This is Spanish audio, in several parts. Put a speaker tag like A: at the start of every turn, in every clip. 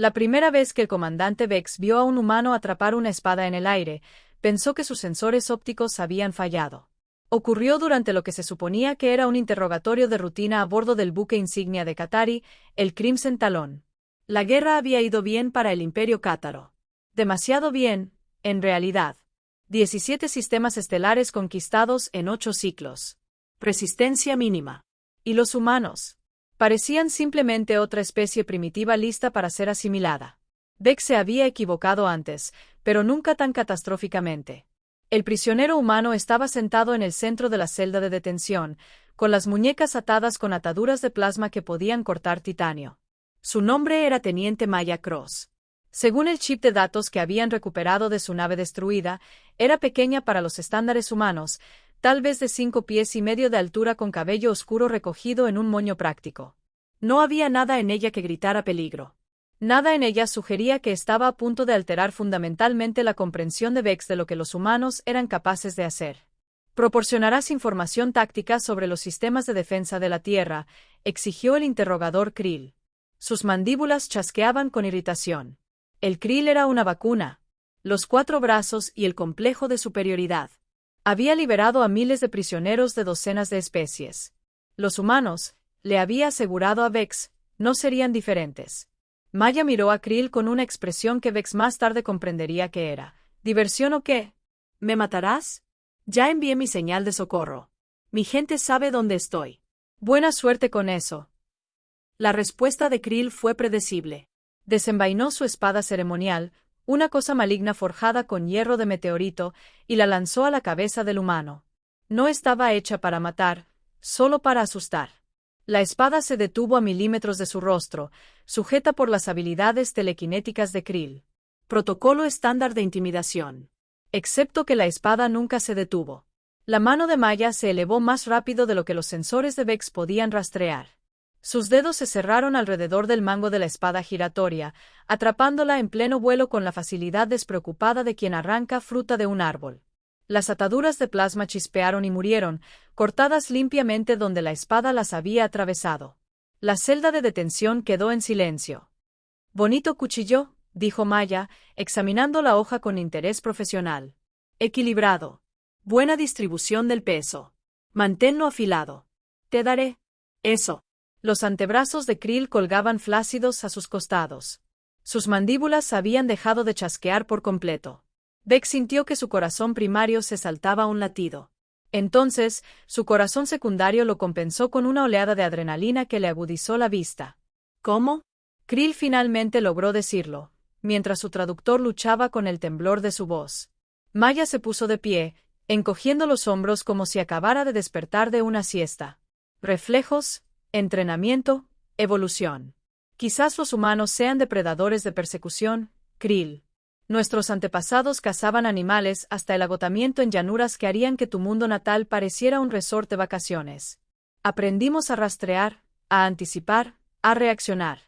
A: La primera vez que el comandante Vex vio a un humano atrapar una espada en el aire, pensó que sus sensores ópticos habían fallado. Ocurrió durante lo que se suponía que era un interrogatorio de rutina a bordo del buque insignia de Qatari, el Crimson Talon. La guerra había ido bien para el Imperio Cátaro. Demasiado bien, en realidad. 17 sistemas estelares conquistados en 8 ciclos. Resistencia mínima. ¿Y los humanos? Parecían simplemente otra especie primitiva lista para ser asimilada. Vex se había equivocado antes, pero nunca tan catastróficamente. El prisionero humano estaba sentado en el centro de la celda de detención, con las muñecas atadas con ataduras de plasma que podían cortar titanio. Su nombre era Teniente Maya Cross. Según el chip de datos que habían recuperado de su nave destruida, era pequeña para los estándares humanos, tal vez de 5 pies y medio de altura con cabello oscuro recogido en un moño práctico. No había nada en ella que gritara peligro. Nada en ella sugería que estaba a punto de alterar fundamentalmente la comprensión de Vex de lo que los humanos eran capaces de hacer. «¿Proporcionarás información táctica sobre los sistemas de defensa de la Tierra?», exigió el interrogador Krill. Sus mandíbulas chasqueaban con irritación. El Krill era una vacuna. Los 4 brazos y el complejo de superioridad. Había liberado a miles de prisioneros de docenas de especies. Los humanos, le había asegurado a Vex, no serían diferentes. Maya miró a Krill con una expresión que Vex más tarde comprendería que era. ¿Diversión o qué? ¿Me matarás? Ya envié mi señal de socorro. Mi gente sabe dónde estoy. Buena suerte con eso. La respuesta de Krill fue predecible. Desenvainó su espada ceremonial, una cosa maligna forjada con hierro de meteorito, y la lanzó a la cabeza del humano. No estaba hecha para matar, solo para asustar. La espada se detuvo a milímetros de su rostro, sujeta por las habilidades telequinéticas de Krill. Protocolo estándar de intimidación. Excepto que la espada nunca se detuvo. La mano de Maya se elevó más rápido de lo que los sensores de Vex podían rastrear. Sus dedos se cerraron alrededor del mango de la espada giratoria, atrapándola en pleno vuelo con la facilidad despreocupada de quien arranca fruta de un árbol. Las ataduras de plasma chispearon y murieron, cortadas limpiamente donde la espada las había atravesado. La celda de detención quedó en silencio. «Bonito cuchillo», dijo Maya, examinando la hoja con interés profesional. «Equilibrado. Buena distribución del peso. Manténlo afilado. Te daré. Eso». Los antebrazos de Krill colgaban flácidos a sus costados. Sus mandíbulas habían dejado de chasquear por completo. Vex sintió que su corazón primario se saltaba un latido. Entonces, su corazón secundario lo compensó con una oleada de adrenalina que le agudizó la vista. «¿Cómo?». Krill finalmente logró decirlo, mientras su traductor luchaba con el temblor de su voz. Maya se puso de pie, encogiendo los hombros como si acabara de despertar de una siesta. Reflejos, entrenamiento, evolución. Quizás los humanos sean depredadores de persecución, Krill. Nuestros antepasados cazaban animales hasta el agotamiento en llanuras que harían que tu mundo natal pareciera un resort de vacaciones. Aprendimos a rastrear, a anticipar, a reaccionar.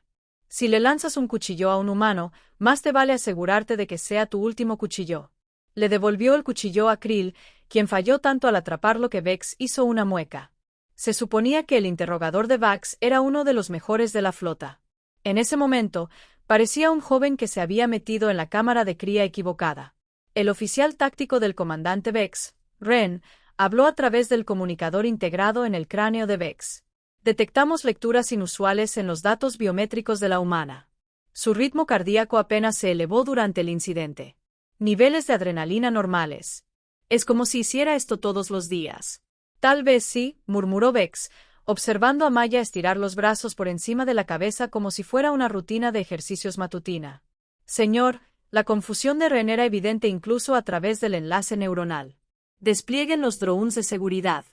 A: Si le lanzas un cuchillo a un humano, más te vale asegurarte de que sea tu último cuchillo. Le devolvió el cuchillo a Krill, quien falló tanto al atraparlo que Vex hizo una mueca. Se suponía que el interrogador de Vax era uno de los mejores de la flota. En ese momento, parecía un joven que se había metido en la cámara de cría equivocada. El oficial táctico del comandante Vex, Ren, habló a través del comunicador integrado en el cráneo de Vex. Detectamos lecturas inusuales en los datos biométricos de la humana. Su ritmo cardíaco apenas se elevó durante el incidente. Niveles de adrenalina normales. Es como si hiciera esto todos los días. Tal vez sí, murmuró Vex, observando a Maya estirar los brazos por encima de la cabeza como si fuera una rutina de ejercicios matutina. Señor, la confusión de Ren era evidente incluso a través del enlace neuronal. Desplieguen los drones de seguridad.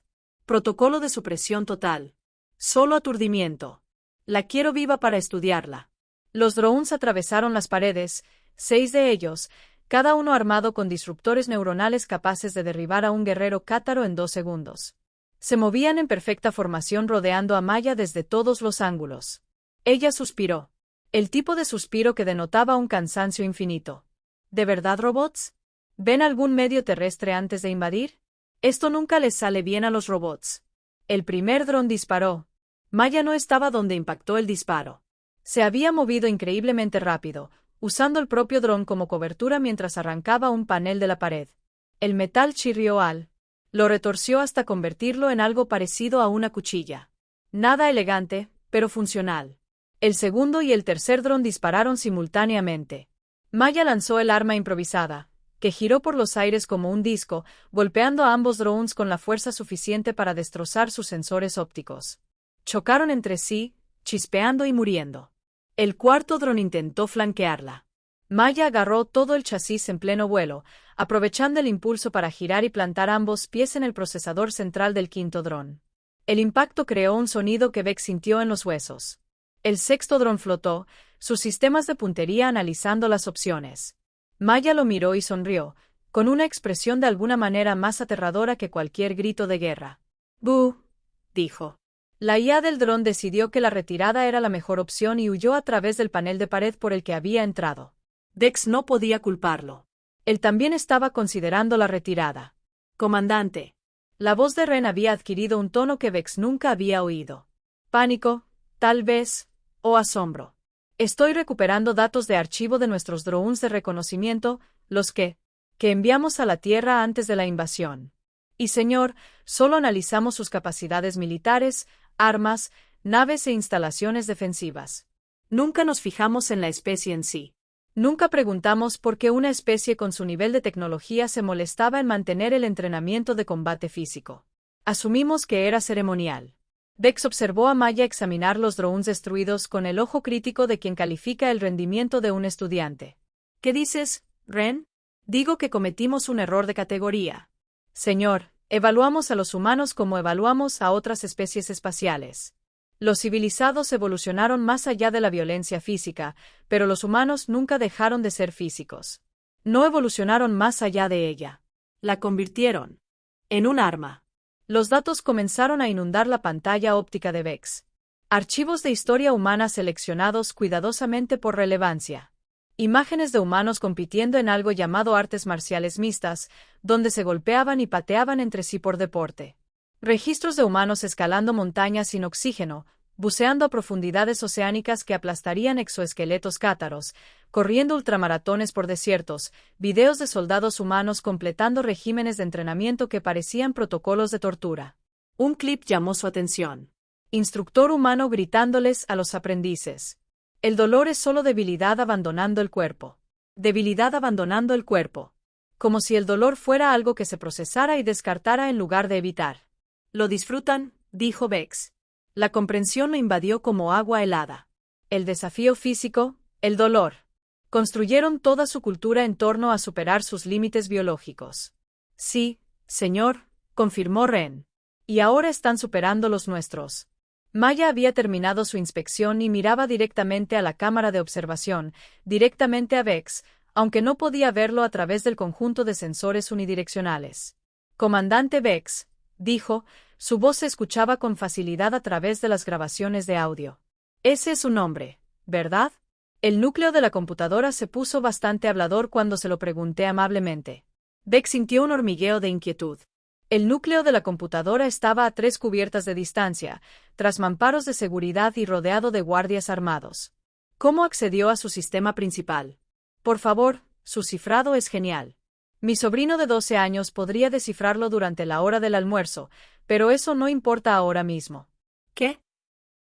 A: Protocolo de supresión total. Solo aturdimiento. La quiero viva para estudiarla. Los drones atravesaron las paredes, 6 de ellos, cada uno armado con disruptores neuronales capaces de derribar a un guerrero cátaro en 2 segundos. Se movían en perfecta formación rodeando a Maya desde todos los ángulos. Ella suspiró. El tipo de suspiro que denotaba un cansancio infinito. ¿De verdad, robots? ¿Ven algún medio terrestre antes de invadir? Esto nunca les sale bien a los robots. El primer dron disparó. Maya no estaba donde impactó el disparo. Se había movido increíblemente rápido, usando el propio dron como cobertura mientras arrancaba un panel de la pared. El metal chirrió lo retorció hasta convertirlo en algo parecido a una cuchilla. Nada elegante, pero funcional. El segundo y el tercer dron dispararon simultáneamente. Maya lanzó el arma improvisada, que giró por los aires como un disco, golpeando a ambos drones con la fuerza suficiente para destrozar sus sensores ópticos. Chocaron entre sí, chispeando y muriendo. El cuarto dron intentó flanquearla. Maya agarró todo el chasis en pleno vuelo, aprovechando el impulso para girar y plantar ambos pies en el procesador central del quinto dron. El impacto creó un sonido que Beck sintió en los huesos. El sexto dron flotó, sus sistemas de puntería analizando las opciones. Maya lo miró y sonrió, con una expresión de alguna manera más aterradora que cualquier grito de guerra. «¡Bú!», dijo. La IA del dron decidió que la retirada era la mejor opción y huyó a través del panel de pared por el que había entrado. Dex no podía culparlo. Él también estaba considerando la retirada. «Comandante». La voz de Ren había adquirido un tono que Vex nunca había oído. Pánico, tal vez, o asombro. Estoy recuperando datos de archivo de nuestros drones de reconocimiento, los que enviamos a la Tierra antes de la invasión. Y señor, solo analizamos sus capacidades militares, armas, naves e instalaciones defensivas. Nunca nos fijamos en la especie en sí. Nunca preguntamos por qué una especie con su nivel de tecnología se molestaba en mantener el entrenamiento de combate físico. Asumimos que era ceremonial. Vex observó a Maya examinar los drones destruidos con el ojo crítico de quien califica el rendimiento de un estudiante. ¿Qué dices, Ren? Digo que cometimos un error de categoría. Señor, evaluamos a los humanos como evaluamos a otras especies espaciales. Los civilizados evolucionaron más allá de la violencia física, pero los humanos nunca dejaron de ser físicos. No evolucionaron más allá de ella. La convirtieron en un arma. Los datos comenzaron a inundar la pantalla óptica de Vex. Archivos de historia humana seleccionados cuidadosamente por relevancia. Imágenes de humanos compitiendo en algo llamado artes marciales mixtas, donde se golpeaban y pateaban entre sí por deporte. Registros de humanos escalando montañas sin oxígeno, buceando a profundidades oceánicas que aplastarían exoesqueletos cátaros, corriendo ultramaratones por desiertos, videos de soldados humanos completando regímenes de entrenamiento que parecían protocolos de tortura. Un clip llamó su atención. Instructor humano gritándoles a los aprendices. El dolor es solo debilidad abandonando el cuerpo. Debilidad abandonando el cuerpo. Como si el dolor fuera algo que se procesara y descartara en lugar de evitar. Lo disfrutan, dijo Vex. La comprensión lo invadió como agua helada. El desafío físico, el dolor. Construyeron toda su cultura en torno a superar sus límites biológicos. Sí, señor, confirmó Ren. Y ahora están superando los nuestros. Maya había terminado su inspección y miraba directamente a la cámara de observación, directamente a Vex, aunque no podía verlo a través del conjunto de sensores unidireccionales. Comandante Vex, dijo, su voz se escuchaba con facilidad a través de las grabaciones de audio. Ese es su nombre, ¿verdad? El núcleo de la computadora se puso bastante hablador cuando se lo pregunté amablemente. Vex sintió un hormigueo de inquietud. El núcleo de la computadora estaba a 3 cubiertas de distancia, tras mamparos de seguridad y rodeado de guardias armados. ¿Cómo accedió a su sistema principal? Por favor, su cifrado es genial. Mi sobrino de 12 años podría descifrarlo durante la hora del almuerzo, pero eso no importa ahora mismo. ¿Qué?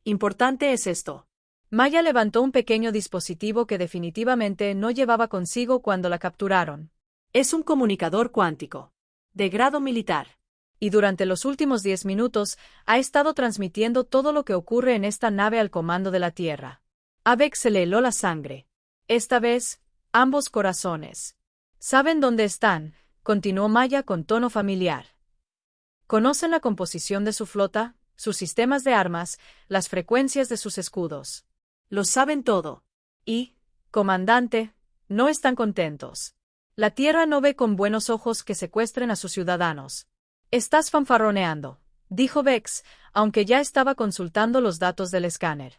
A: Importante es esto. Maya levantó un pequeño dispositivo que definitivamente no llevaba consigo cuando la capturaron. Es un comunicador cuántico. De grado militar. Y durante los últimos 10 minutos ha estado transmitiendo todo lo que ocurre en esta nave al comando de la Tierra. A Vex se le heló la sangre. Esta vez, ambos corazones. ¿Saben dónde están?, continuó Maya con tono familiar. ¿Conocen la composición de su flota, sus sistemas de armas, las frecuencias de sus escudos? Lo saben todo. Y, comandante, no están contentos. La Tierra no ve con buenos ojos que secuestren a sus ciudadanos. Estás fanfarroneando, dijo Vex, aunque ya estaba consultando los datos del escáner.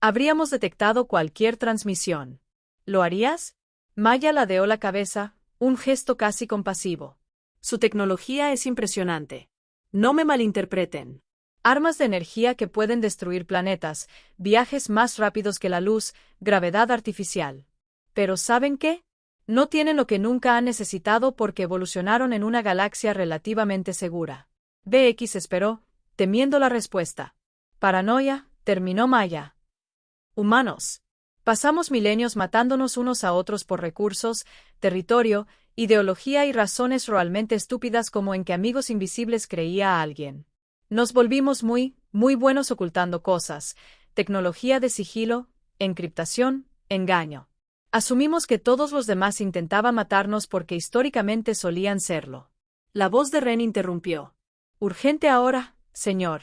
A: Habríamos detectado cualquier transmisión. ¿Lo harías? Maya ladeó la cabeza, un gesto casi compasivo. Su tecnología es impresionante. No me malinterpreten. Armas de energía que pueden destruir planetas, viajes más rápidos que la luz, gravedad artificial. Pero ¿saben qué? No tienen lo que nunca han necesitado porque evolucionaron en una galaxia relativamente segura. BX esperó, temiendo la respuesta. Paranoia, terminó Maya. Humanos. Pasamos milenios matándonos unos a otros por recursos, territorio, ideología y razones realmente estúpidas como en que Amigos Invisibles creía a alguien. Nos volvimos muy buenos ocultando cosas, tecnología de sigilo, encriptación, engaño. Asumimos que todos los demás intentaban matarnos porque históricamente solían serlo. La voz de Ren interrumpió. Urgente ahora, señor.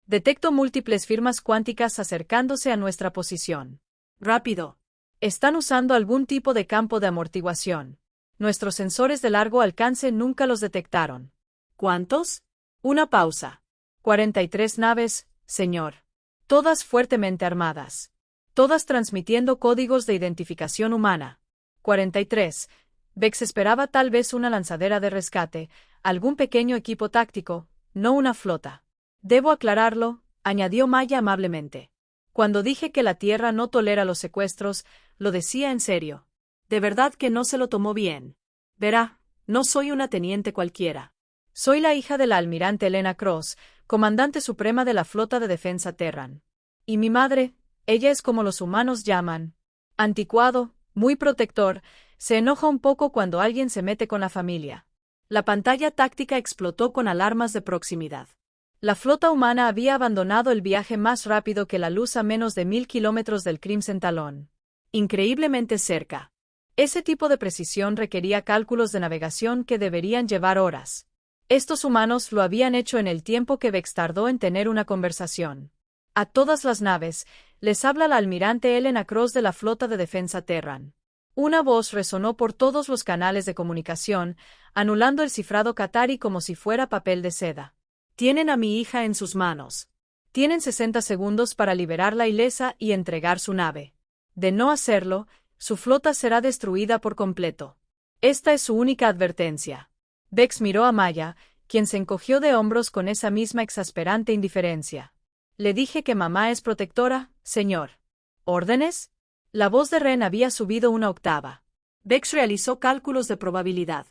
A: Detecto múltiples firmas cuánticas acercándose a nuestra posición. Rápido. Están usando algún tipo de campo de amortiguación. Nuestros sensores de largo alcance nunca los detectaron. ¿Cuántos? Una pausa. 43 naves, señor. Todas fuertemente armadas. Todas transmitiendo códigos de identificación humana. 43. Vex esperaba tal vez una lanzadera de rescate, algún pequeño equipo táctico, no una flota. Debo aclararlo, añadió Maya amablemente. Cuando dije que la Tierra no tolera los secuestros, lo decía en serio. De verdad que no se lo tomó bien. Verá, no soy una teniente cualquiera. Soy la hija de la almirante Elena Cross, comandante suprema de la flota de defensa Terran. Y mi madre, ella es como los humanos llaman. Anticuado, muy protector, se enoja un poco cuando alguien se mete con la familia. La pantalla táctica explotó con alarmas de proximidad. La flota humana había abandonado el viaje más rápido que la luz a menos de 1000 kilómetros del Crimson Talón. Increíblemente cerca. Ese tipo de precisión requería cálculos de navegación que deberían llevar horas. Estos humanos lo habían hecho en el tiempo que Vex tardó en tener una conversación. A todas las naves, les habla la almirante Elena Cross de la flota de defensa Terran. Una voz resonó por todos los canales de comunicación, anulando el cifrado qatari como si fuera papel de seda. Tienen a mi hija en sus manos. Tienen 60 segundos para liberarla ilesa y entregar su nave. De no hacerlo, su flota será destruida por completo. Esta es su única advertencia. Vex miró a Maya, quien se encogió de hombros con esa misma exasperante indiferencia. Le dije que mamá es protectora, señor. ¿Órdenes? La voz de Ren había subido una octava. Vex realizó cálculos de probabilidad.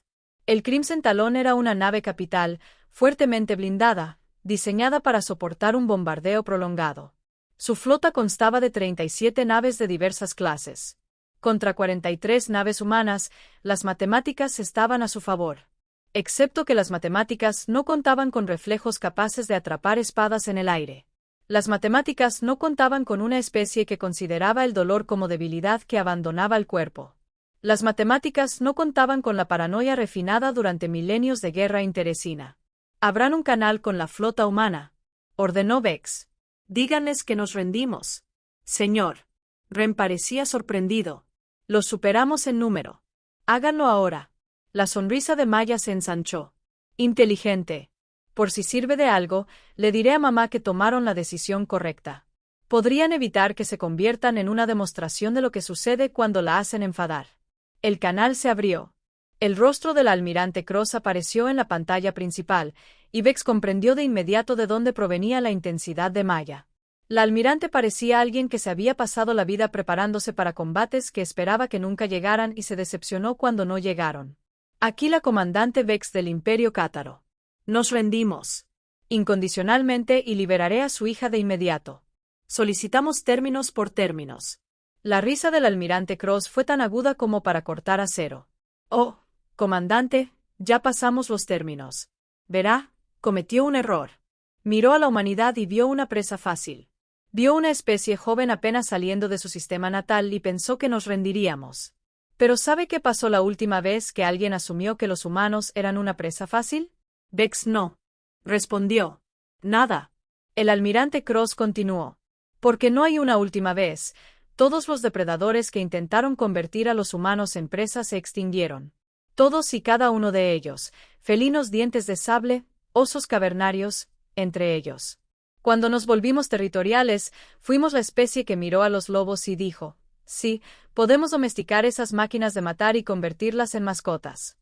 A: El Crimson Talón era una nave capital, fuertemente blindada, diseñada para soportar un bombardeo prolongado. Su flota constaba de 37 naves de diversas clases. Contra 43 naves humanas, las matemáticas estaban a su favor. Excepto que las matemáticas no contaban con reflejos capaces de atrapar espadas en el aire. Las matemáticas no contaban con una especie que consideraba el dolor como debilidad que abandonaba el cuerpo. Las matemáticas no contaban con la paranoia refinada durante milenios de guerra interesina. Abran un canal con la flota humana, ordenó Vex. Díganles que nos rendimos. Señor. Ren parecía sorprendido. Los superamos en número. Háganlo ahora. La sonrisa de Maya se ensanchó. Inteligente. Por si sirve de algo, le diré a mamá que tomaron la decisión correcta. Podrían evitar que se conviertan en una demostración de lo que sucede cuando la hacen enfadar. El canal se abrió. El rostro del almirante Cross apareció en la pantalla principal, y Vex comprendió de inmediato de dónde provenía la intensidad de Maya. La almirante parecía alguien que se había pasado la vida preparándose para combates que esperaba que nunca llegaran y se decepcionó cuando no llegaron. Aquí la comandante Vex del Imperio Cátaro. Nos rendimos. Incondicionalmente y liberaré a su hija de inmediato. Solicitamos términos por términos. La risa del almirante Cross fue tan aguda como para cortar acero. Oh, comandante, ya pasamos los términos. Verá, cometió un error. Miró a la humanidad y vio una presa fácil. Vio una especie joven apenas saliendo de su sistema natal y pensó que nos rendiríamos. ¿Pero sabe qué pasó la última vez que alguien asumió que los humanos eran una presa fácil? Vex no. Respondió. Nada. El almirante Cross continuó. Porque no hay una última vez. Todos los depredadores que intentaron convertir a los humanos en presas se extinguieron. Todos y cada uno de ellos, felinos dientes de sable, osos cavernarios, entre ellos. Cuando nos volvimos territoriales, fuimos la especie que miró a los lobos y dijo, sí, podemos domesticar esas máquinas de matar y convertirlas en mascotas.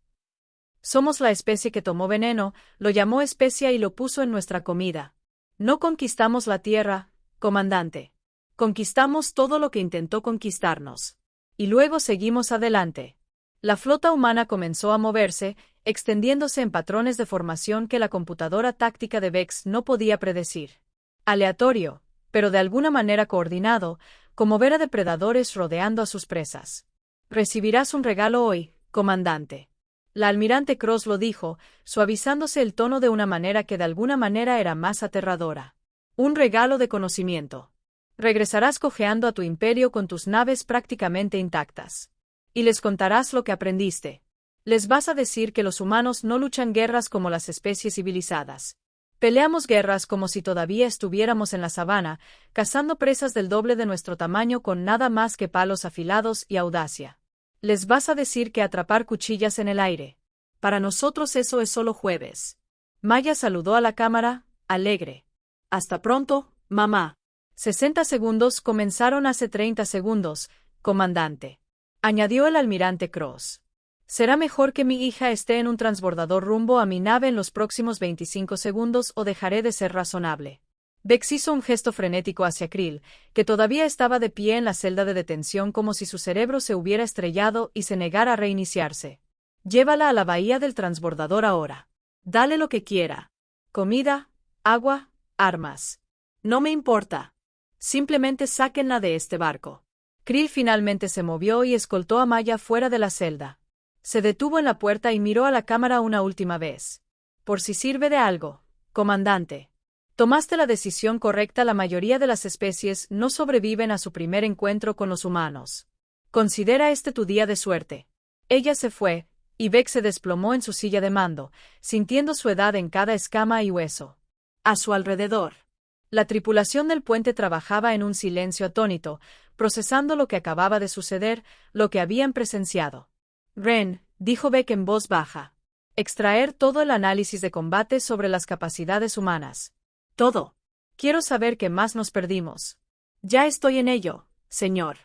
A: Somos la especie que tomó veneno, lo llamó especia y lo puso en nuestra comida. No conquistamos la Tierra, comandante. Conquistamos todo lo que intentó conquistarnos. Y luego seguimos adelante. La flota humana comenzó a moverse, extendiéndose en patrones de formación que la computadora táctica de Vex no podía predecir. Aleatorio, pero de alguna manera coordinado, como ver a depredadores rodeando a sus presas. Recibirás un regalo hoy, comandante. La almirante Cross lo dijo, suavizándose el tono de una manera que de alguna manera era más aterradora. Un regalo de conocimiento. Regresarás cojeando a tu imperio con tus naves prácticamente intactas. Y les contarás lo que aprendiste. Les vas a decir que los humanos no luchan guerras como las especies civilizadas. Peleamos guerras como si todavía estuviéramos en la sabana, cazando presas del doble de nuestro tamaño con nada más que palos afilados y audacia. Les vas a decir que atrapar cuchillas en el aire. Para nosotros eso es solo jueves. Maya saludó a la cámara, alegre. Hasta pronto, mamá. 60 segundos comenzaron hace 30 segundos, comandante. Añadió el almirante Cross. Será mejor que mi hija esté en un transbordador rumbo a mi nave en los próximos 25 segundos o dejaré de ser razonable. Vex hizo un gesto frenético hacia Krill, que todavía estaba de pie en la celda de detención como si su cerebro se hubiera estrellado y se negara a reiniciarse. Llévala a la bahía del transbordador ahora. Dale lo que quiera. Comida, agua, armas. No me importa. Simplemente sáquenla de este barco. Krill finalmente se movió y escoltó a Maya fuera de la celda. Se detuvo en la puerta y miró a la cámara una última vez. Por si sirve de algo, comandante. Tomaste la decisión correcta. La mayoría de las especies no sobreviven a su primer encuentro con los humanos. Considera este tu día de suerte. Ella se fue, y Vex se desplomó en su silla de mando, sintiendo su edad en cada escama y hueso. A su alrededor. La tripulación del puente trabajaba en un silencio atónito, procesando lo que acababa de suceder, lo que habían presenciado. Ren, dijo Beck en voz baja. Extraer todo el análisis de combate sobre las capacidades humanas. Todo. Quiero saber qué más nos perdimos. Ya estoy en ello, señor.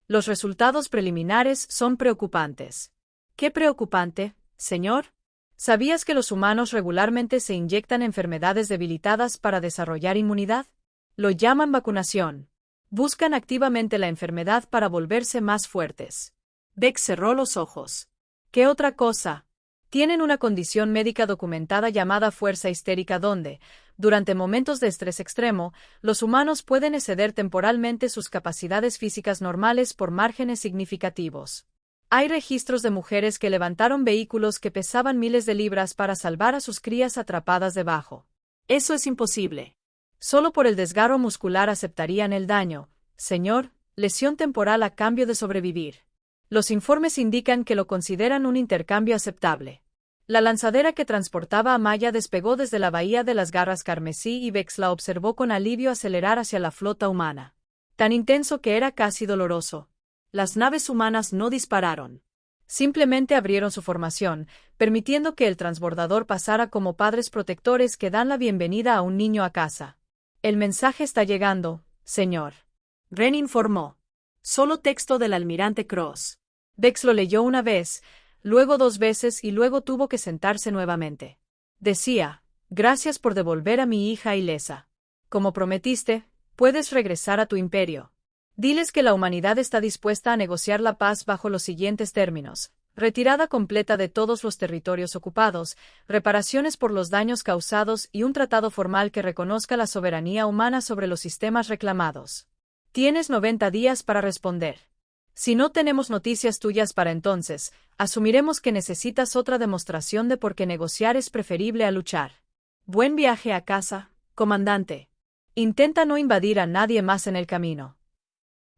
A: Los resultados preliminares son preocupantes. ¿Qué preocupante, señor? ¿Sabías que los humanos regularmente se inyectan enfermedades debilitadas para desarrollar inmunidad? Lo llaman vacunación. Buscan activamente la enfermedad para volverse más fuertes. Beck cerró los ojos. ¿Qué otra cosa? Tienen una condición médica documentada llamada fuerza histérica donde, durante momentos de estrés extremo, los humanos pueden exceder temporalmente sus capacidades físicas normales por márgenes significativos. Hay registros de mujeres que levantaron vehículos que pesaban miles de libras para salvar a sus crías atrapadas debajo. Eso es imposible. Solo por el desgarro muscular aceptarían el daño, señor, lesión temporal a cambio de sobrevivir. Los informes indican que lo consideran un intercambio aceptable. La lanzadera que transportaba a Maya despegó desde la bahía de las Garras Carmesí y Vex la observó con alivio acelerar hacia la flota humana. Tan intenso que era casi doloroso. Las naves humanas no dispararon. Simplemente abrieron su formación, permitiendo que el transbordador pasara como padres protectores que dan la bienvenida a un niño a casa. El mensaje está llegando, señor. Ren informó. Solo texto del almirante Cross. Vex lo leyó una vez, luego 2 veces y luego tuvo que sentarse nuevamente. Decía, gracias por devolver a mi hija ilesa. Como prometiste, puedes regresar a tu imperio. Diles que la humanidad está dispuesta a negociar la paz bajo los siguientes términos: retirada completa de todos los territorios ocupados, reparaciones por los daños causados y un tratado formal que reconozca la soberanía humana sobre los sistemas reclamados. Tienes 90 días para responder. Si no tenemos noticias tuyas para entonces, asumiremos que necesitas otra demostración de por qué negociar es preferible a luchar. Buen viaje a casa, comandante. Intenta no invadir a nadie más en el camino.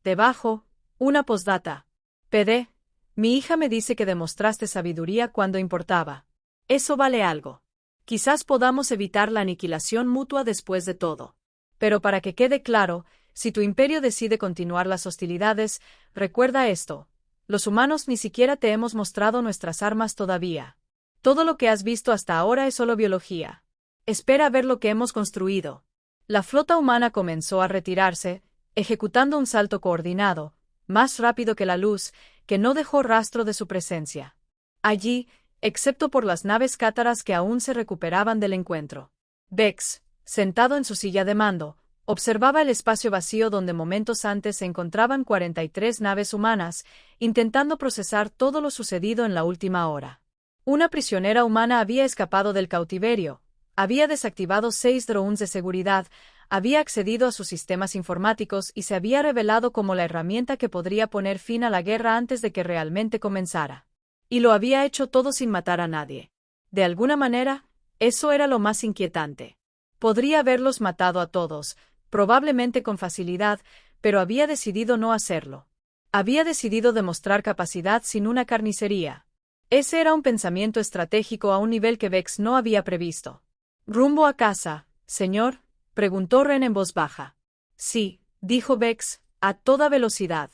A: Debajo, una postdata. PD, mi hija me dice que demostraste sabiduría cuando importaba. Eso vale algo. Quizás podamos evitar la aniquilación mutua después de todo. Pero para que quede claro, si tu imperio decide continuar las hostilidades, recuerda esto. Los humanos ni siquiera te hemos mostrado nuestras armas todavía. Todo lo que has visto hasta ahora es solo biología. Espera a ver lo que hemos construido. La flota humana comenzó a retirarse, ejecutando un salto coordinado, más rápido que la luz, que no dejó rastro de su presencia. Allí, excepto por las naves cátaras que aún se recuperaban del encuentro. Vex, sentado en su silla de mando, observaba el espacio vacío donde momentos antes se encontraban 43 naves humanas, intentando procesar todo lo sucedido en la última hora. Una prisionera humana había escapado del cautiverio, había desactivado 6 drones de seguridad, había accedido a sus sistemas informáticos y se había revelado como la herramienta que podría poner fin a la guerra antes de que realmente comenzara. Y lo había hecho todo sin matar a nadie. De alguna manera, eso era lo más inquietante. Podría haberlos matado a todos, probablemente con facilidad, pero había decidido no hacerlo. Había decidido demostrar capacidad sin una carnicería. Ese era un pensamiento estratégico a un nivel que Vex no había previsto. «¿Rumbo a casa, señor?», preguntó Ren en voz baja. «Sí», dijo Vex, a toda velocidad.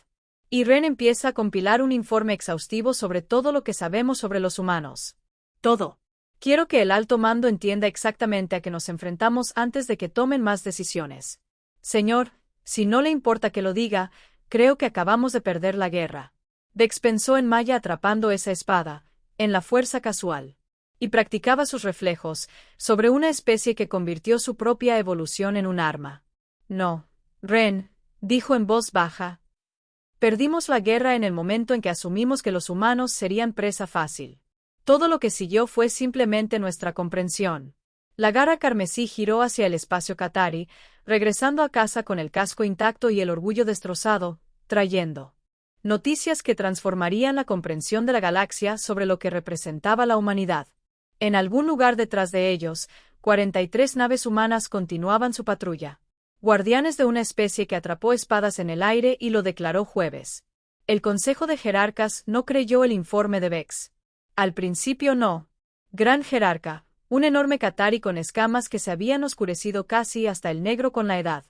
A: Y Ren empieza a compilar un informe exhaustivo sobre todo lo que sabemos sobre los humanos. Todo. Quiero que el alto mando entienda exactamente a qué nos enfrentamos antes de que tomen más decisiones. Señor, si no le importa que lo diga, creo que acabamos de perder la guerra. Vex pensó en Maya atrapando esa espada, en la fuerza casual. Y practicaba sus reflejos, sobre una especie que convirtió su propia evolución en un arma. No, Ren, dijo en voz baja. Perdimos la guerra en el momento en que asumimos que los humanos serían presa fácil. Todo lo que siguió fue simplemente nuestra comprensión. La garra carmesí giró hacia el espacio Qatari, regresando a casa con el casco intacto y el orgullo destrozado, trayendo noticias que transformarían la comprensión de la galaxia sobre lo que representaba la humanidad. En algún lugar detrás de ellos, 43 naves humanas continuaban su patrulla. Guardianes de una especie que atrapó espadas en el aire y lo declaró jueves. El Consejo de Jerarcas no creyó el informe de Vex. Al principio no. Gran Jerarca, un enorme Qatari con escamas que se habían oscurecido casi hasta el negro con la edad.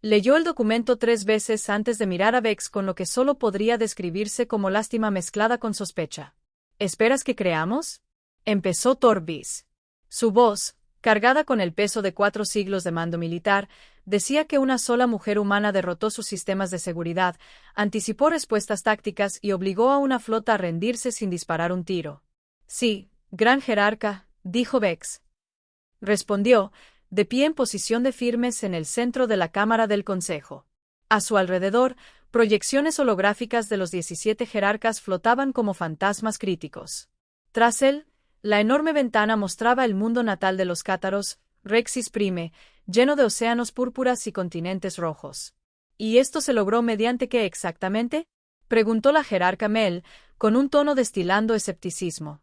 A: Leyó el documento 3 veces antes de mirar a Vex con lo que solo podría describirse como lástima mezclada con sospecha. ¿Esperas que creamos?, empezó Torbis. Su voz, cargada con el peso de 4 siglos de mando militar, decía que una sola mujer humana derrotó sus sistemas de seguridad, anticipó respuestas tácticas y obligó a una flota a rendirse sin disparar un tiro. Sí, gran jerarca, dijo Vex. Respondió, de pie en posición de firmes en el centro de la Cámara del Consejo. A su alrededor, proyecciones holográficas de los 17 jerarcas flotaban como fantasmas críticos. Tras él, la enorme ventana mostraba el mundo natal de los cátaros, Rexis Prime, lleno de océanos púrpuras y continentes rojos. ¿Y esto se logró mediante qué exactamente?, preguntó la jerarca Mel, con un tono destilando escepticismo.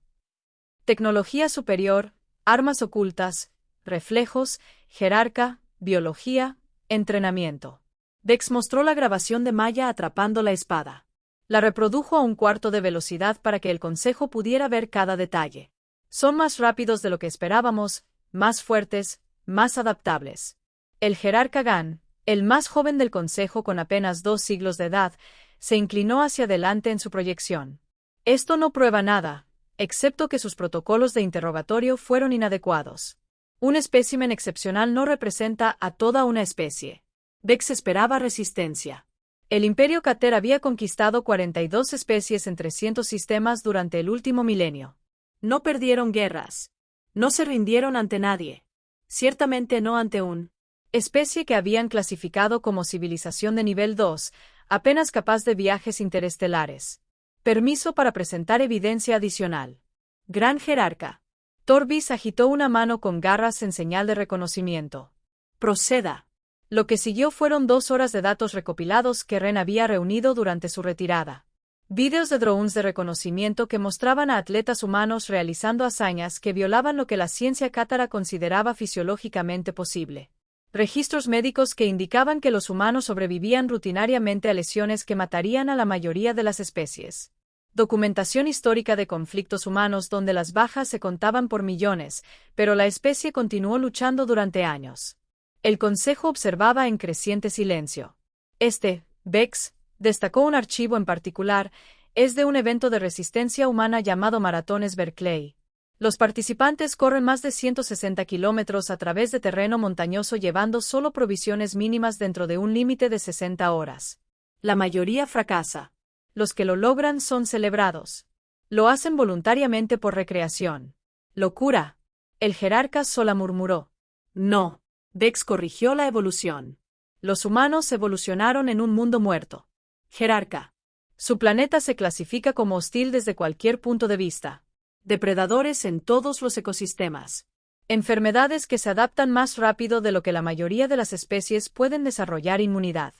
A: Tecnología superior, armas ocultas, reflejos, jerarca, biología, entrenamiento. Vex mostró la grabación de Maya atrapando la espada. La reprodujo a 1/4 de velocidad para que el Consejo pudiera ver cada detalle. Son más rápidos de lo que esperábamos, más fuertes, más adaptables. El jerarca Gan, el más joven del Consejo con apenas 2 siglos de edad, se inclinó hacia adelante en su proyección. Esto no prueba nada, excepto que sus protocolos de interrogatorio fueron inadecuados. Un espécimen excepcional no representa a toda una especie. Vex esperaba resistencia. El Imperio Cater había conquistado 42 especies en 300 sistemas durante el último milenio. No perdieron guerras. No se rindieron ante nadie. Ciertamente no ante una especie que habían clasificado como civilización de nivel 2, apenas capaz de viajes interestelares. Permiso para presentar evidencia adicional. Gran jerarca. Torbis agitó una mano con garras en señal de reconocimiento. Proceda. Lo que siguió fueron 2 horas de datos recopilados que Ren había reunido durante su retirada. Vídeos de drones de reconocimiento que mostraban a atletas humanos realizando hazañas que violaban lo que la ciencia cátara consideraba fisiológicamente posible. Registros médicos que indicaban que los humanos sobrevivían rutinariamente a lesiones que matarían a la mayoría de las especies. Documentación histórica de conflictos humanos donde las bajas se contaban por millones, pero la especie continuó luchando durante años. El Consejo observaba en creciente silencio. Vex, destacó un archivo en particular, es de un evento de resistencia humana llamado Maratones Berkeley. Los participantes corren más de 160 kilómetros a través de terreno montañoso llevando solo provisiones mínimas dentro de un límite de 60 horas. La mayoría fracasa. Los que lo logran son celebrados. Lo hacen voluntariamente por recreación. Locura. El jerarca sola murmuró. No.
B: Vex corrigió la evolución.
A: Los humanos evolucionaron en un mundo muerto.
B: Jerarca.
A: Su planeta se clasifica como hostil desde cualquier punto de vista.
B: Depredadores en todos los ecosistemas.
A: Enfermedades que se adaptan más rápido de lo que la mayoría de las especies pueden desarrollar inmunidad.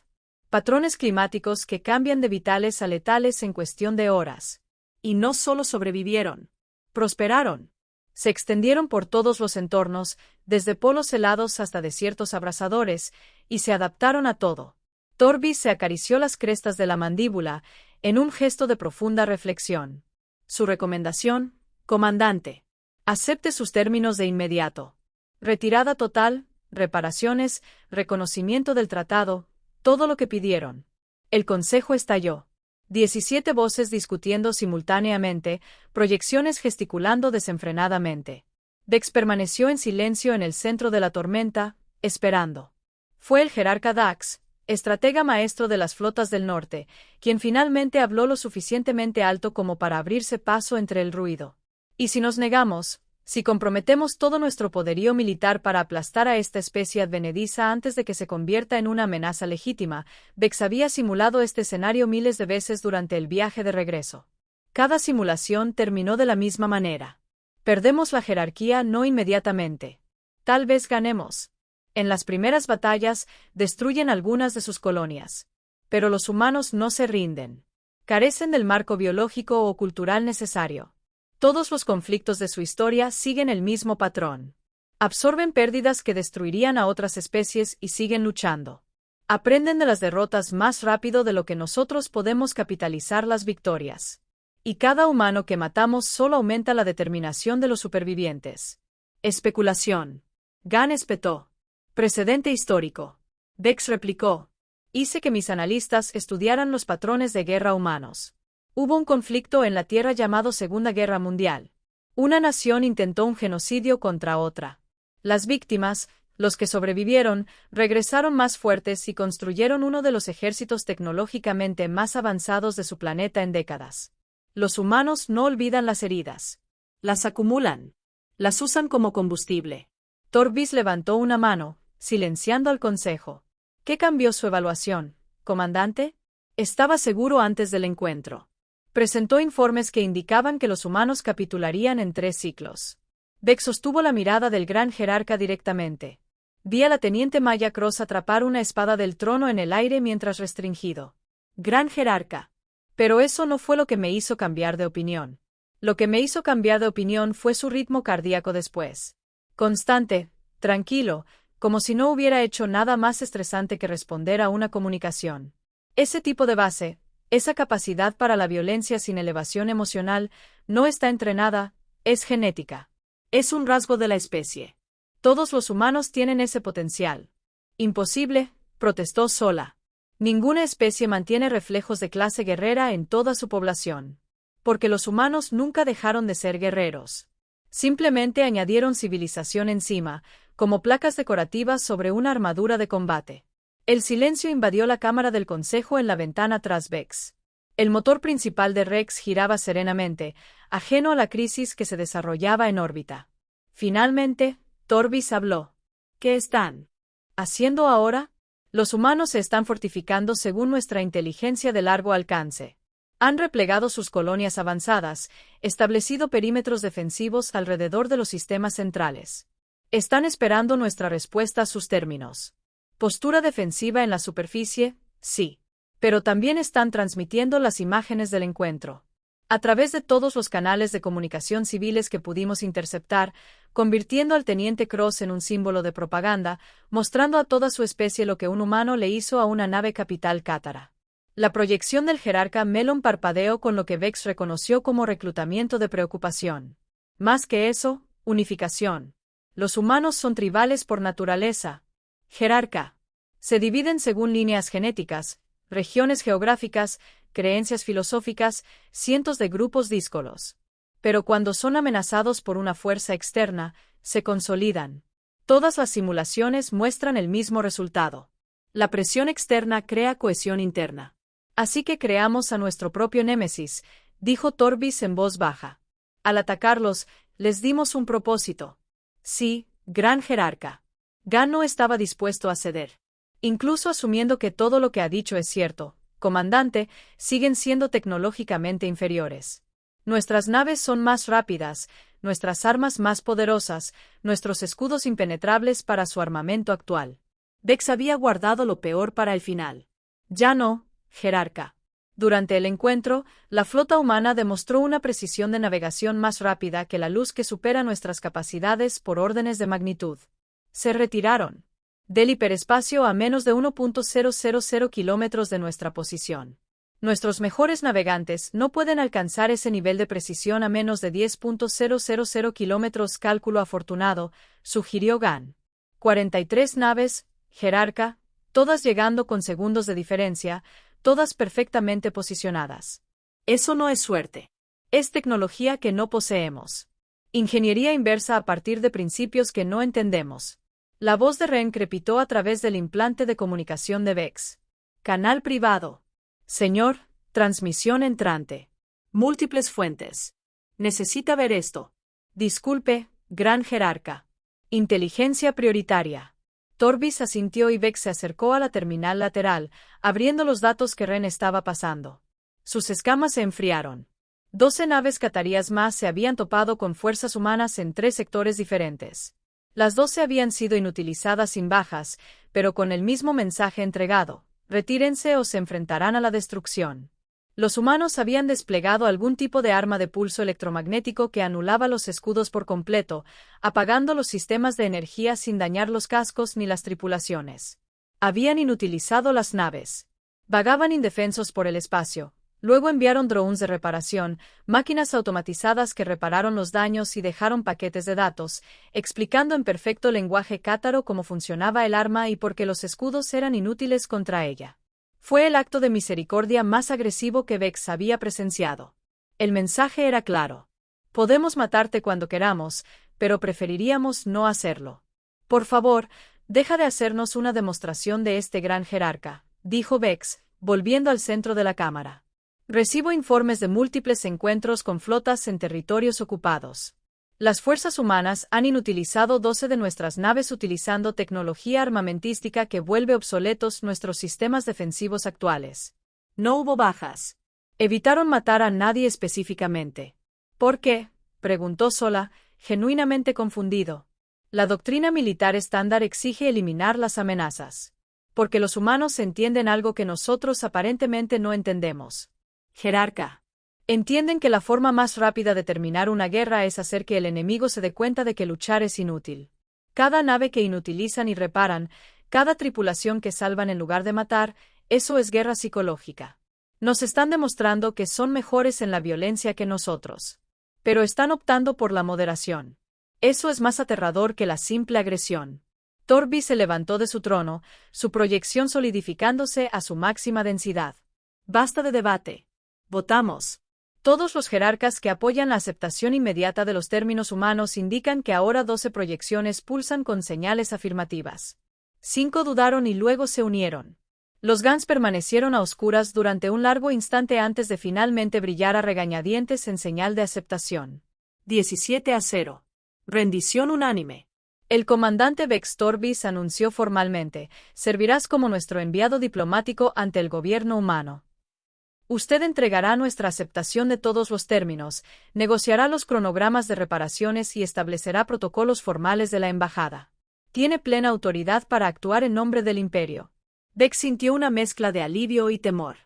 A: Patrones climáticos que cambian de vitales a letales en cuestión de horas.
B: Y no solo sobrevivieron.
A: Prosperaron. Se extendieron por todos los entornos, desde polos helados hasta desiertos abrasadores, y se adaptaron a todo. Torbis se acarició las crestas de la mandíbula, en un gesto de profunda reflexión.
B: Su recomendación, comandante.
A: Acepte sus términos de inmediato. Retirada total, reparaciones, reconocimiento del tratado, todo lo que pidieron. El consejo estalló. 17 voces discutiendo simultáneamente, proyecciones gesticulando desenfrenadamente. Vex permaneció en silencio en el centro de la tormenta, esperando. Fue el jerarca Dax, estratega maestro de las flotas del norte, quien finalmente habló lo suficientemente alto como para abrirse paso entre el ruido. Y si nos negamos, si comprometemos todo nuestro poderío militar para aplastar a esta especie advenediza antes de que se convierta en una amenaza legítima, Vex había simulado este escenario miles de veces durante el viaje de regreso. Cada simulación terminó de la misma manera. Perdemos la jerarquía no inmediatamente. Tal vez ganemos. En las primeras batallas, destruyen algunas de sus colonias. Pero los humanos no se rinden. Carecen del marco biológico o cultural necesario. Todos los conflictos de su historia siguen el mismo patrón. Absorben pérdidas que destruirían a otras especies y siguen luchando. Aprenden de las derrotas más rápido de lo que nosotros podemos capitalizar las victorias. Y cada humano que matamos solo aumenta la determinación de los supervivientes.
B: Especulación. Gan espetó. Precedente histórico.
A: Vex replicó. Hice que mis analistas estudiaran los patrones de guerra humanos. Hubo un conflicto en la Tierra llamado Segunda Guerra Mundial. Una nación intentó un genocidio contra otra. Las víctimas, los que sobrevivieron, regresaron más fuertes y construyeron uno de los ejércitos tecnológicamente más avanzados de su planeta en décadas. Los humanos no olvidan las heridas.
B: Las acumulan. Las usan como combustible.
A: Torbis levantó una mano, silenciando al consejo. ¿Qué cambió su evaluación, comandante? Estaba seguro antes del encuentro. Presentó informes que indicaban que los humanos capitularían en 3 ciclos. Vex sostuvo la mirada del gran jerarca directamente. Vi a la teniente Maya Cross atrapar una espada del trono en el aire mientras restringido.
B: Gran jerarca.
A: Pero eso no fue lo que me hizo cambiar de opinión. Lo que me hizo cambiar de opinión fue su ritmo cardíaco después. Constante, tranquilo, como si no hubiera hecho nada más estresante que responder a una comunicación. Ese tipo de base, esa capacidad para la violencia sin elevación emocional, no está entrenada, es genética.
B: Es un rasgo de la especie.
A: Todos los humanos tienen ese potencial. Imposible, protestó Sola. Ninguna especie mantiene reflejos de clase guerrera en toda su población. Porque los humanos nunca dejaron de ser guerreros. Simplemente añadieron civilización encima, como placas decorativas sobre una armadura de combate. El silencio invadió la cámara del consejo en la ventana tras Vex. El motor principal de Rex giraba serenamente, ajeno a la crisis que se desarrollaba en órbita. Finalmente, Torbis habló.
B: ¿Qué están
A: haciendo ahora? Los humanos se están fortificando según nuestra inteligencia de largo alcance. Han replegado sus colonias avanzadas, establecido perímetros defensivos alrededor de los sistemas centrales. Están esperando nuestra respuesta a sus términos. Postura defensiva en la superficie, sí. Pero también están transmitiendo las imágenes del encuentro. A través de todos los canales de comunicación civiles que pudimos interceptar, convirtiendo al teniente Cross en un símbolo de propaganda, mostrando a toda su especie lo que un humano le hizo a una nave capital cátara. La proyección del jerarca Melon parpadeó con lo que Vex reconoció como reclutamiento de preocupación. Más que eso, unificación. Los humanos son tribales por naturaleza. Jerarca. Se dividen según líneas genéticas, regiones geográficas, creencias filosóficas, cientos de grupos díscolos. Pero cuando son amenazados por una fuerza externa, se consolidan. Todas las simulaciones muestran el mismo resultado. La presión externa crea cohesión interna. Así que creamos a nuestro propio némesis, dijo Torbis en voz baja. Al atacarlos, les dimos un propósito. Sí, gran jerarca. Gan no estaba dispuesto a ceder. Incluso asumiendo que todo lo que ha dicho es cierto, comandante, siguen siendo tecnológicamente inferiores. Nuestras naves son más rápidas, nuestras armas más poderosas, nuestros escudos impenetrables para su armamento actual.
B: Vex había guardado lo peor para el final.
A: Ya no, jerarca. Durante el encuentro, la flota humana demostró una precisión de navegación más rápida que la luz que supera nuestras capacidades por órdenes de magnitud. Se retiraron del hiperespacio a menos de 1.000 kilómetros de nuestra posición. Nuestros mejores navegantes no pueden alcanzar ese nivel de precisión a menos de 10.000 kilómetros. Cálculo afortunado, sugirió Gan. 43 naves, jerarca, todas llegando con segundos de diferencia, todas perfectamente posicionadas.
B: Eso no es suerte.
A: Es tecnología que no poseemos. Ingeniería inversa a partir de principios que no entendemos. La voz de Ren crepitó a través del implante de comunicación de Vex. Canal privado. Señor, transmisión entrante.
B: Múltiples fuentes. Necesita ver esto.
A: Disculpe, gran jerarca. Inteligencia prioritaria. Torbis asintió y Vex se acercó a la terminal lateral, abriendo los datos que Ren estaba pasando. Sus escamas se enfriaron. 12 naves catarías más se habían topado con fuerzas humanas en 3 sectores diferentes. Las 12 habían sido inutilizadas sin bajas, pero con el mismo mensaje entregado: retírense o se enfrentarán a la destrucción. Los humanos habían desplegado algún tipo de arma de pulso electromagnético que anulaba los escudos por completo, apagando los sistemas de energía sin dañar los cascos ni las tripulaciones. Habían inutilizado las naves. Vagaban indefensos por el espacio. Luego enviaron drones de reparación, máquinas automatizadas que repararon los daños y dejaron paquetes de datos, explicando en perfecto lenguaje cátaro cómo funcionaba el arma y por qué los escudos eran inútiles contra ella. Fue el acto de misericordia más agresivo que Vex había presenciado. El mensaje era claro. Podemos matarte cuando queramos, pero preferiríamos no hacerlo. Por favor, deja de hacernos una demostración de este gran jerarca, dijo Vex, volviendo al centro de la cámara. Recibo informes de múltiples encuentros con flotas en territorios ocupados. Las fuerzas humanas han inutilizado 12 de nuestras naves utilizando tecnología armamentística que vuelve obsoletos nuestros sistemas defensivos actuales.
B: No hubo bajas.
A: Evitaron matar a nadie específicamente. ¿Por qué?, preguntó Sola, genuinamente confundido. La doctrina militar estándar exige eliminar las amenazas. Porque los humanos entienden algo que nosotros aparentemente no entendemos.
B: Jerarca.
A: Entienden que la forma más rápida de terminar una guerra es hacer que el enemigo se dé cuenta de que luchar es inútil. Cada nave que inutilizan y reparan, cada tripulación que salvan en lugar de matar, eso es guerra psicológica. Nos están demostrando que son mejores en la violencia que nosotros. Pero están optando por la moderación. Eso es más aterrador que la simple agresión. Torbi se levantó de su trono, su proyección solidificándose a su máxima densidad.
B: Basta de debate. Votamos.
A: Todos los jerarcas que apoyan la aceptación inmediata de los términos humanos indican que ahora 12 proyecciones pulsan con señales afirmativas. 5 dudaron y luego se unieron. Los Gans permanecieron a oscuras durante un largo instante antes de finalmente brillar a regañadientes en señal de aceptación.
B: 17-0. Rendición unánime.
A: El comandante Vex Torbis anunció formalmente: servirás como nuestro enviado diplomático ante el gobierno humano. Usted entregará nuestra aceptación de todos los términos, negociará los cronogramas de reparaciones y establecerá protocolos formales de la embajada. Tiene plena autoridad para actuar en nombre del imperio.
B: Vex sintió una mezcla de alivio y temor.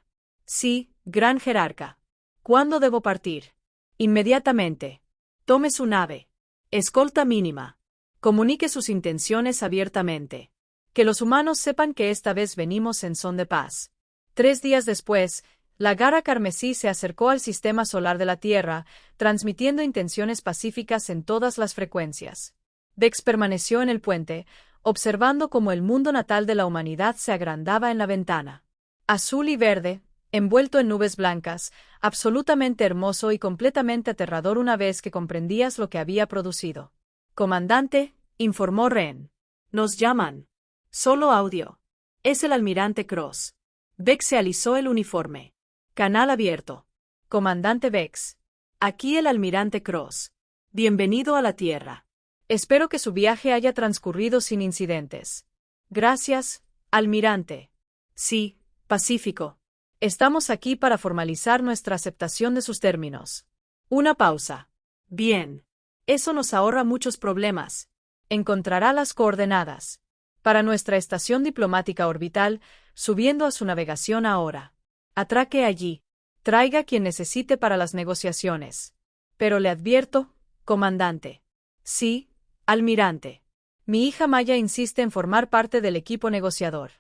A: Sí, gran jerarca.
B: ¿Cuándo debo partir?
A: Inmediatamente.
B: Tome su nave. Escolta mínima. Comunique sus intenciones abiertamente.
A: Que los humanos sepan que esta vez venimos en son de paz. 3 días después, la Gara Carmesí se acercó al sistema solar de la Tierra, transmitiendo intenciones pacíficas en todas las frecuencias. Vex permaneció en el puente, observando cómo el mundo natal de la humanidad se agrandaba en la ventana. Azul y verde, envuelto en nubes blancas, absolutamente hermoso y completamente aterrador una vez que comprendías lo que había producido. Comandante, informó Ren.
B: Nos llaman. Solo audio. Es el almirante Cross. Vex se alisó el uniforme.
A: Canal abierto. Comandante Vex.
B: Aquí el almirante Cross. Bienvenido a la Tierra.
A: Espero que su viaje haya transcurrido sin incidentes.
B: Gracias, almirante. Sí, pacífico.
A: Estamos aquí para formalizar nuestra aceptación de sus términos.
B: Una pausa. Bien. Eso nos ahorra muchos problemas.
A: Encontrará las coordenadas para nuestra estación diplomática orbital, subiendo a su navegación ahora. Atraque allí. Traiga quien necesite para las negociaciones. Pero le advierto, comandante.
B: Sí, almirante.
A: Mi hija Maya insiste en formar parte del equipo negociador.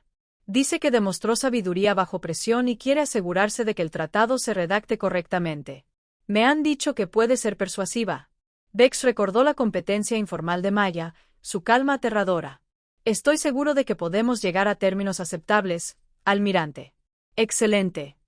A: Dice que demostró sabiduría bajo presión y quiere asegurarse de que el tratado se redacte correctamente. Me han dicho que puede ser persuasiva. Vex recordó la competencia informal de Maya, su calma aterradora. Estoy seguro de que podemos llegar a términos aceptables, almirante.
B: Excelente.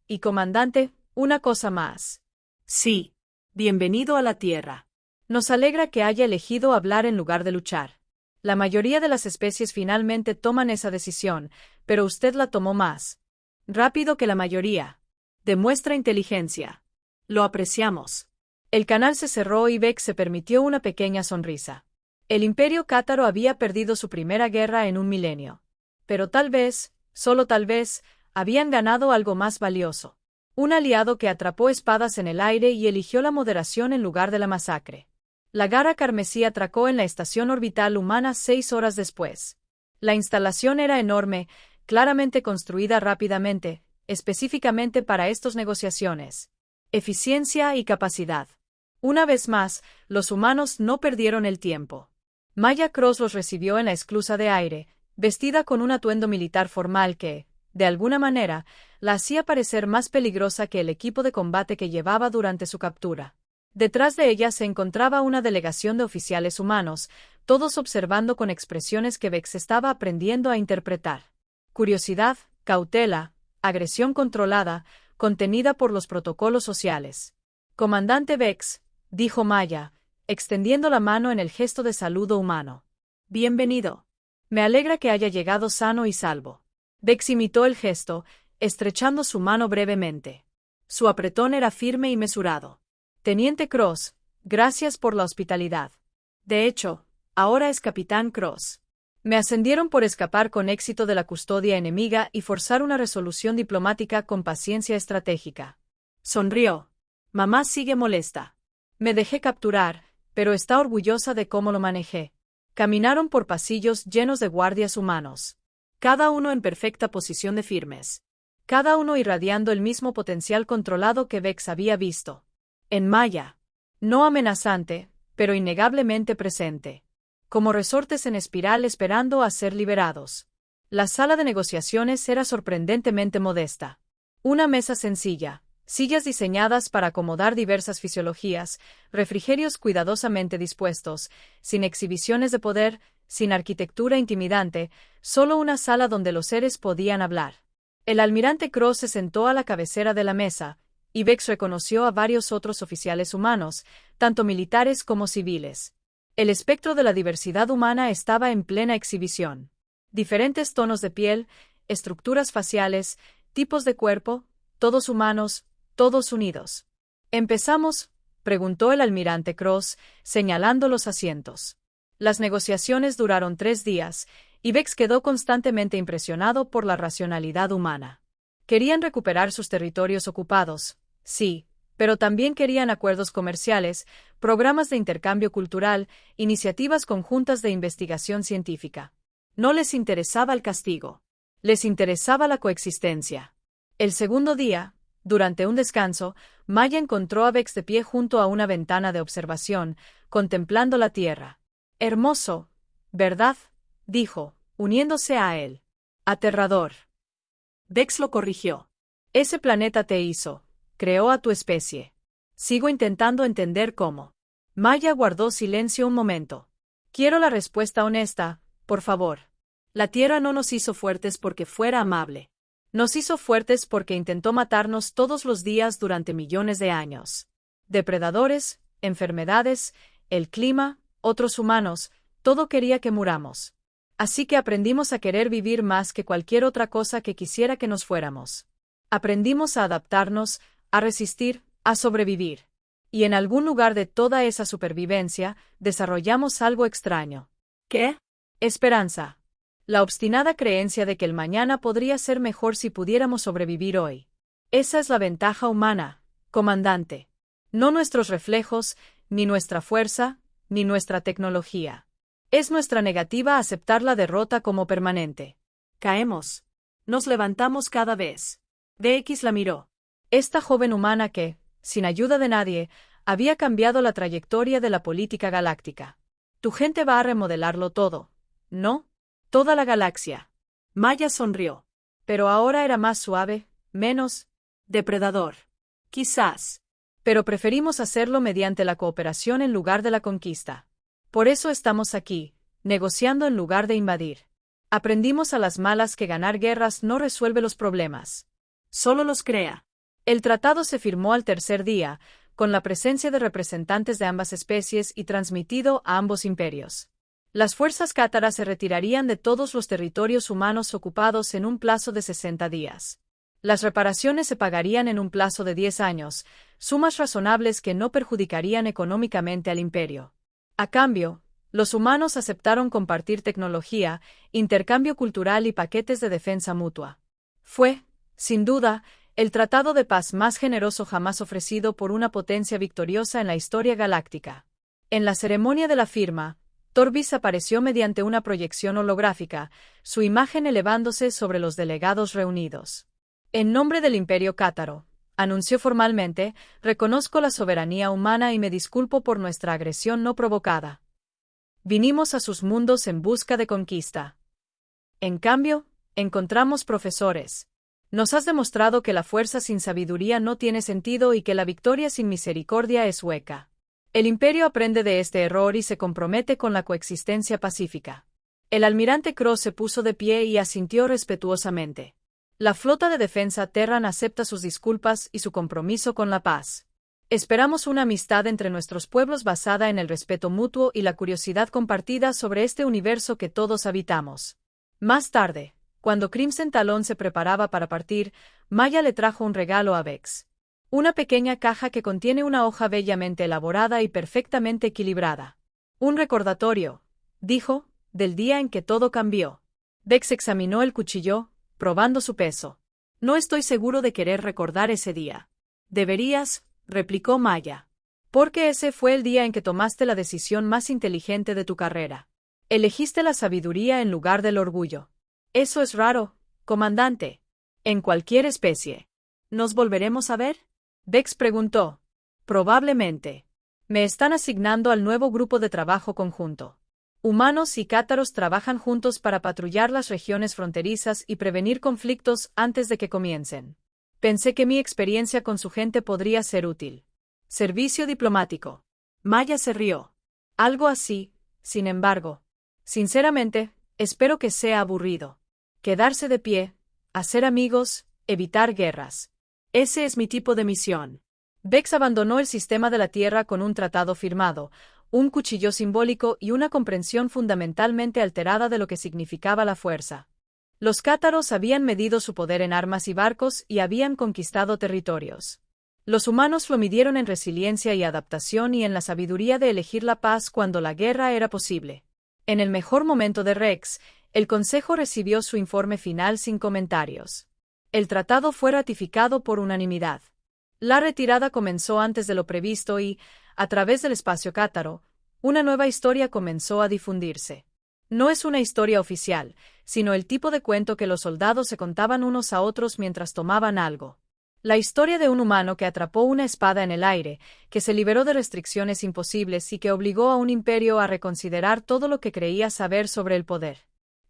A: Y comandante, una cosa más.
B: Sí. Bienvenido a la Tierra.
A: Nos alegra que haya elegido hablar en lugar de luchar. La mayoría de las especies finalmente toman esa decisión, pero usted la tomó más rápido que la mayoría.
B: Demuestra inteligencia. Lo apreciamos.
A: El canal se cerró y Vex se permitió una pequeña sonrisa. El Imperio Cátaro había perdido su primera guerra en un milenio. Pero tal vez, solo tal vez, habían ganado algo más valioso. Un aliado que atrapó espadas en el aire y eligió la moderación en lugar de la masacre. La Gara Carmesí atracó en la estación orbital humana 6 horas después. La instalación era enorme, claramente construida rápidamente, específicamente para estas negociaciones. Eficiencia y capacidad. Una vez más, los humanos no perdieron el tiempo. Maya Cross los recibió en la esclusa de aire, vestida con un atuendo militar formal que, de alguna manera, la hacía parecer más peligrosa que el equipo de combate que llevaba durante su captura. Detrás de ella se encontraba una delegación de oficiales humanos, todos observando con expresiones que Vex estaba aprendiendo a interpretar. Curiosidad, cautela, agresión controlada, contenida por los protocolos sociales. Comandante Vex, dijo Maya, extendiendo la mano en el gesto de saludo humano.
B: Bienvenido.
A: Me alegra que haya llegado sano y salvo. Vex imitó el gesto, estrechando su mano brevemente. Su apretón era firme y mesurado. Teniente Cross, gracias por la hospitalidad.
B: De hecho, ahora es Capitán Cross.
A: Me ascendieron por escapar con éxito de la custodia enemiga y forzar una resolución diplomática con paciencia estratégica.
B: Sonrió. Mamá sigue molesta.
A: Me dejé capturar, pero está orgullosa de cómo lo manejé. Caminaron por pasillos llenos de guardias humanos.
B: Cada uno en perfecta posición de firmes.
A: Cada uno irradiando el mismo potencial controlado que Vex había visto. En Maya. No amenazante, pero innegablemente presente. Como resortes en espiral esperando a ser liberados. La sala de negociaciones era sorprendentemente modesta. Una mesa sencilla, sillas diseñadas para acomodar diversas fisiologías, refrigerios cuidadosamente dispuestos, sin exhibiciones de poder, sin arquitectura intimidante, solo una sala donde los seres podían hablar. El almirante Cross se sentó a la cabecera de la mesa, y Vex reconoció a varios otros oficiales humanos, tanto militares como civiles. El espectro de la diversidad humana estaba en plena exhibición. Diferentes tonos de piel, estructuras faciales, tipos de cuerpo, todos humanos, todos unidos. ¿Empezamos?, preguntó el almirante Cross, señalando los asientos. Las negociaciones duraron 3 días, y Vex quedó constantemente impresionado por la racionalidad humana. Querían recuperar sus territorios ocupados, sí, pero también querían acuerdos comerciales, programas de intercambio cultural, iniciativas conjuntas de investigación científica. No les interesaba el castigo. Les interesaba la coexistencia. El segundo día, durante un descanso, Maya encontró a Vex de pie junto a una ventana de observación, contemplando la Tierra. Hermoso, ¿verdad?, dijo, uniéndose a él. Aterrador.
B: Vex lo corrigió.
A: Ese planeta te hizo, creó a tu especie. Sigo intentando entender cómo. Maya guardó silencio un momento. Quiero la respuesta honesta, por favor.
B: La Tierra no nos hizo fuertes porque fuera amable.
A: Nos hizo fuertes porque intentó matarnos todos los días durante millones de años. Depredadores, enfermedades, el clima, otros humanos, todo quería que muramos. Así que aprendimos a querer vivir más que cualquier otra cosa que quisiera que nos fuéramos. Aprendimos a adaptarnos, a resistir, a sobrevivir. Y en algún lugar de toda esa supervivencia, desarrollamos algo extraño.
B: ¿Qué?
A: Esperanza. La obstinada creencia de que el mañana podría ser mejor si pudiéramos sobrevivir hoy. Esa es la ventaja humana, comandante. No nuestros reflejos, ni nuestra fuerza, ni nuestra tecnología. Es nuestra negativa a aceptar la derrota como permanente.
B: Caemos. Nos levantamos cada vez. DX la miró.
A: Esta joven humana que, sin ayuda de nadie, había cambiado la trayectoria de la política galáctica. Tu gente va a remodelarlo todo, ¿no? Toda la galaxia.
B: Maya sonrió.
A: Pero ahora era más suave, menos
B: depredador. Quizás.
A: Pero preferimos hacerlo mediante la cooperación en lugar de la conquista. Por eso estamos aquí, negociando en lugar de invadir. Aprendimos a las malas que ganar guerras no resuelve los problemas.
B: Solo los crea.
A: El tratado se firmó al tercer día, con la presencia de representantes de ambas especies y transmitido a ambos imperios. Las fuerzas cátaras se retirarían de todos los territorios humanos ocupados en un plazo de 60 días. Las reparaciones se pagarían en un plazo de 10 años, sumas razonables que no perjudicarían económicamente al imperio. A cambio, los humanos aceptaron compartir tecnología, intercambio cultural y paquetes de defensa mutua. Fue, sin duda, el tratado de paz más generoso jamás ofrecido por una potencia victoriosa en la historia galáctica. En la ceremonia de la firma, Torvis apareció mediante una proyección holográfica, su imagen elevándose sobre los delegados reunidos. En nombre del Imperio Cátaro, anunció formalmente, reconozco la soberanía humana y me disculpo por nuestra agresión no provocada. Vinimos a sus mundos en busca de conquista. En cambio, encontramos profesores. Nos has demostrado que la fuerza sin sabiduría no tiene sentido y que la victoria sin misericordia es hueca. El Imperio aprende de este error y se compromete con la coexistencia pacífica. El almirante Cross se puso de pie y asintió respetuosamente. La flota de defensa Terran acepta sus disculpas y su compromiso con la paz. Esperamos una amistad entre nuestros pueblos basada en el respeto mutuo y la curiosidad compartida sobre este universo que todos habitamos. Más tarde, cuando Crimson Talon se preparaba para partir, Maya le trajo un regalo a Vex. Una pequeña caja que contiene una hoja bellamente elaborada y perfectamente equilibrada. Un recordatorio, dijo, del día en que todo cambió. Vex examinó el cuchillo, probando su peso. No estoy seguro de querer recordar ese día. Deberías, replicó Maya. Porque ese fue el día en que tomaste la decisión más inteligente de tu carrera. Elegiste la sabiduría en lugar del orgullo. Eso es raro, comandante. En cualquier especie.
B: ¿Nos volveremos a ver?
A: Vex preguntó. Probablemente. Me están asignando al nuevo grupo de trabajo conjunto. Humanos y cátaros trabajan juntos para patrullar las regiones fronterizas y prevenir conflictos antes de que comiencen. Pensé que mi experiencia con su gente podría ser útil. Servicio diplomático.
B: Maya se rió.
A: Algo así, sin embargo. Sinceramente, espero que sea aburrido. Quedarse de pie, hacer amigos, evitar guerras.
B: Ese es mi tipo de misión.
A: Vex abandonó el sistema de la Tierra con un tratado firmado, un cuchillo simbólico y una comprensión fundamentalmente alterada de lo que significaba la fuerza. Los cátaros habían medido su poder en armas y barcos y habían conquistado territorios. Los humanos lo midieron en resiliencia y adaptación y en la sabiduría de elegir la paz cuando la guerra era posible. En el mejor momento de Rex, el Consejo recibió su informe final sin comentarios. El tratado fue ratificado por unanimidad. La retirada comenzó antes de lo previsto y, a través del espacio cátaro, una nueva historia comenzó a difundirse. No es una historia oficial, sino el tipo de cuento que los soldados se contaban unos a otros mientras tomaban algo. La historia de un humano que atrapó una espada en el aire, que se liberó de restricciones imposibles y que obligó a un imperio a reconsiderar todo lo que creía saber sobre el poder.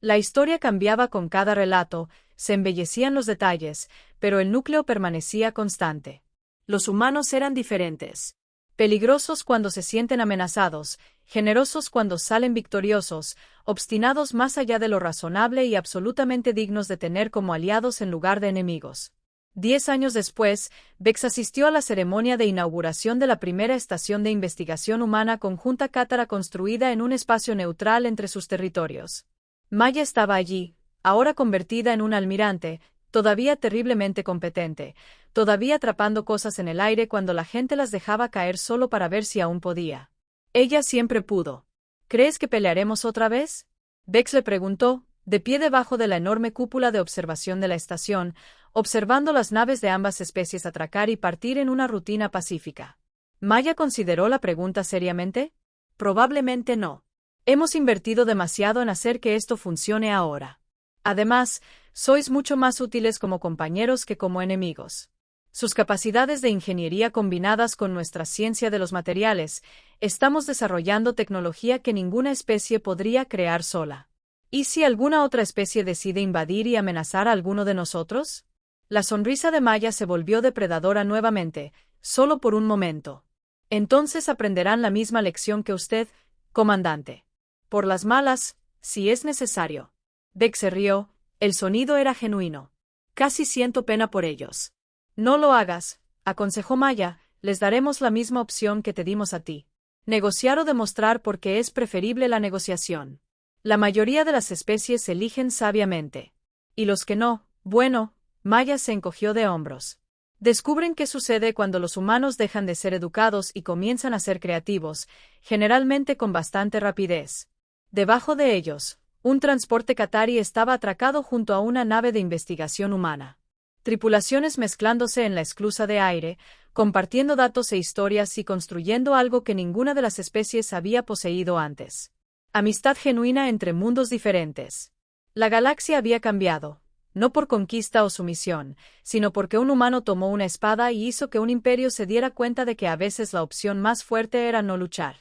A: La historia cambiaba con cada relato, se embellecían los detalles, pero el núcleo permanecía constante.
B: Los humanos eran diferentes.
A: Peligrosos cuando se sienten amenazados, generosos cuando salen victoriosos, obstinados más allá de lo razonable y absolutamente dignos de tener como aliados en lugar de enemigos. 10 años después, Vex asistió a la ceremonia de inauguración de la primera estación de investigación humana conjunta cátara construida en un espacio neutral entre sus territorios. Maya estaba allí, ahora convertida en un almirante, todavía terriblemente competente, todavía atrapando cosas en el aire cuando la gente las dejaba caer solo para ver si aún podía. Ella siempre pudo. ¿Crees que pelearemos otra vez? Bex le preguntó, de pie debajo de la enorme cúpula de observación de la estación, observando las naves de ambas especies atracar y partir en una rutina pacífica. Maya consideró la pregunta seriamente.
B: Probablemente no.
A: Hemos invertido demasiado en hacer que esto funcione ahora. Además, sois mucho más útiles como compañeros que como enemigos. Sus capacidades de ingeniería combinadas con nuestra ciencia de los materiales, estamos desarrollando tecnología que ninguna especie podría crear sola. ¿Y si alguna otra especie decide invadir y amenazar a alguno de nosotros? La sonrisa de Maya se volvió depredadora nuevamente, solo por un momento. Entonces aprenderán la misma lección que usted, comandante. Por las malas, si es necesario. Beck se rió, el sonido era genuino.
B: Casi siento pena por ellos.
A: No lo hagas, aconsejó Maya, les daremos la misma opción que te dimos a ti. Negociar o demostrar porque es preferible la negociación. La mayoría de las especies eligen sabiamente. Y los que no, bueno, Maya se encogió de hombros. Descubren qué sucede cuando los humanos dejan de ser educados y comienzan a ser creativos, generalmente con bastante rapidez. Debajo de ellos, un transporte qatarí estaba atracado junto a una nave de investigación humana. Tripulaciones mezclándose en la esclusa de aire, compartiendo datos e historias y construyendo algo que ninguna de las especies había poseído antes. Amistad genuina entre mundos diferentes. La galaxia había cambiado. No por conquista o sumisión, sino porque un humano tomó una espada y hizo que un imperio se diera cuenta de que a veces la opción más fuerte era no luchar.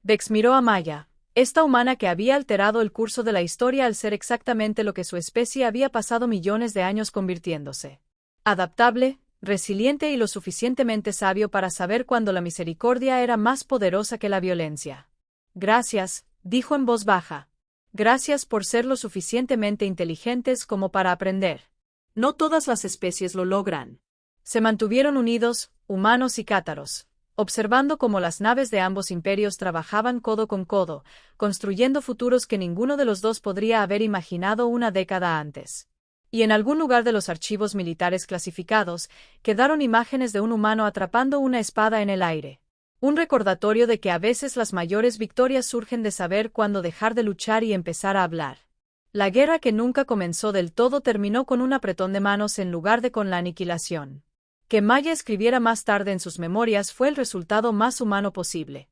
A: Bex miró a Maya, esta humana que había alterado el curso de la historia al ser exactamente lo que su especie había pasado millones de años convirtiéndose. Adaptable, resiliente y lo suficientemente sabio para saber cuando la misericordia era más poderosa que la violencia. Gracias, dijo en voz baja. Gracias por ser lo suficientemente inteligentes como para aprender.
B: No todas las especies lo logran.
A: Se mantuvieron unidos, humanos y cátaros, observando cómo las naves de ambos imperios trabajaban codo con codo, construyendo futuros que ninguno de los dos podría haber imaginado una década antes. Y en algún lugar de los archivos militares clasificados, quedaron imágenes de un humano atrapando una espada en el aire. Un recordatorio de que a veces las mayores victorias surgen de saber cuándo dejar de luchar y empezar a hablar. La guerra que nunca comenzó del todo terminó con un apretón de manos en lugar de con la aniquilación. Que Maya escribiera más tarde en sus memorias fue el resultado más humano posible.